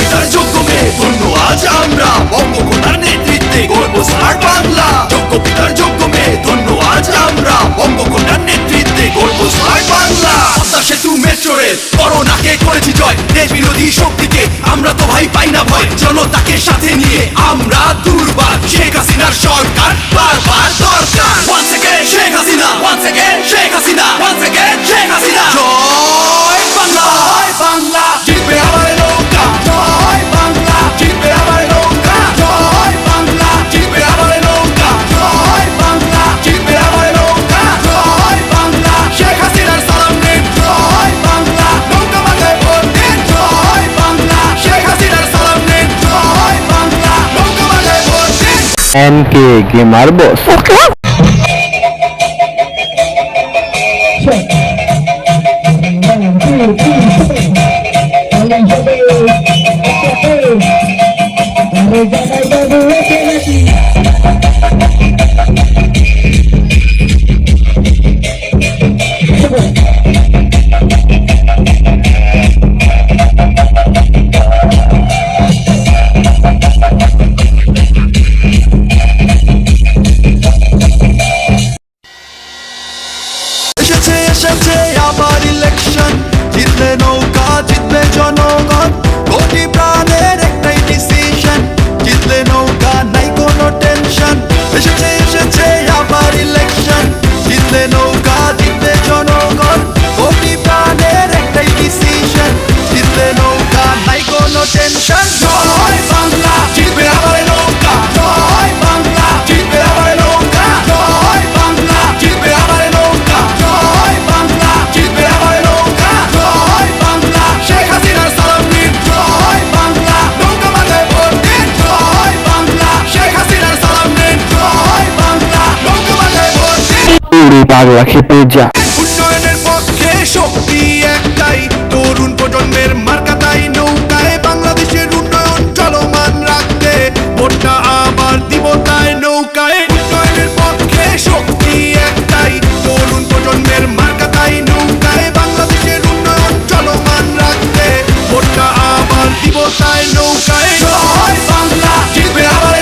পিতার যোগ্য মেয়ে ধন্য আজ আমরা, বঙ্গকন্যার নেতৃত্বে গর্ব স্মার্ট বাংলা। যোগ্য পিতার যোগ্য মেয়ে ধন্য আজ আমরা, বঙ্গকন্যার নেতৃত্বে গর্ব স্মার্ট বাংলা। পদ্মা সেতু মেট্রো রেল করোনাকে করেছি জয়, দেশ বিরোধী শক্তিকে আমরা তো ভাই পাই না ভয়। জনতাকে সাথে নিয়ে আমরা দুর্বার, শেখ হাসিনার সরকার বারবার দরকার। Once again Sheikh Hasina, once again Sheikh Hasina, once again Sheikh Hasina. জয় বাংলা, জয় বাংলা, জিতবে আবার নৌকা। জয় বাংলা, জিতবে আবার নৌকা। জয় বাংলা, জিতবে আবার নৌকা। জয় বাংলা, জিতবে আবার নৌকা। জয় বাংলা, শেখ হাসিনার সালাম নিন। জয় বাংলা, নৌকা মাথায় ভোট দিন। জয় বাংলা, শেখ হাসিনার সালাম নিন। জয় বাংলা, নৌকা মাথায় ভোট দিন। এনকে গেমার বস। এসেছে আবার ইলেকশন, জিতলে নৌকা জিতবে জনগণ। কোটি প্রাণের একটাই ডিসিশন, জিতলে নৌকা নাই কোনো টেনশন। এসেছে আবার ইলেকশন, জিতলে নৌকা জিতবে জনগণ। কোটি প্রাণের একটাই ডিসিশন, জিতলে নৌকা নাই কোনো টেনশন। জয় বাংলা, জিতবে আবার নৌকা। জয় বাংলা, জিতবে আবার নৌকা। জয় বাংলা, জিতবে আবার নৌকা। জয় বাংলা, জিতবে আবার নৌকা। জয় বাংলা, শেখ হাসিনার সালাম নিন। জয় বাংলা, নৌকা মাথায় ভোট দিন। জয় বাংলা, শেখ হাসিনার সালাম নিন। জয় বাংলা, নৌকা মাথায় ভোট দিন। উড়ি পাগলা খেপে যা। উন্নয়নের পক্ষে শক্তি একটাই, তরুণ প্রজন্মের মার্কা তাই নৌকায়। বাংলাদেশের উন্নয়ন চলমান রাখতে ভোটটা আবার দিব তাই নৌকায়। উন্নয়নের পক্ষে শক্তি একটাই, তরুণ প্রজন্মের মার্কা তাই নৌকায়। বাংলাদেশের উন্নয়ন চলমান রাখতে ভোটটা আবার দিব তাই নৌকায়। জয় বাংলা, জিতবে আবার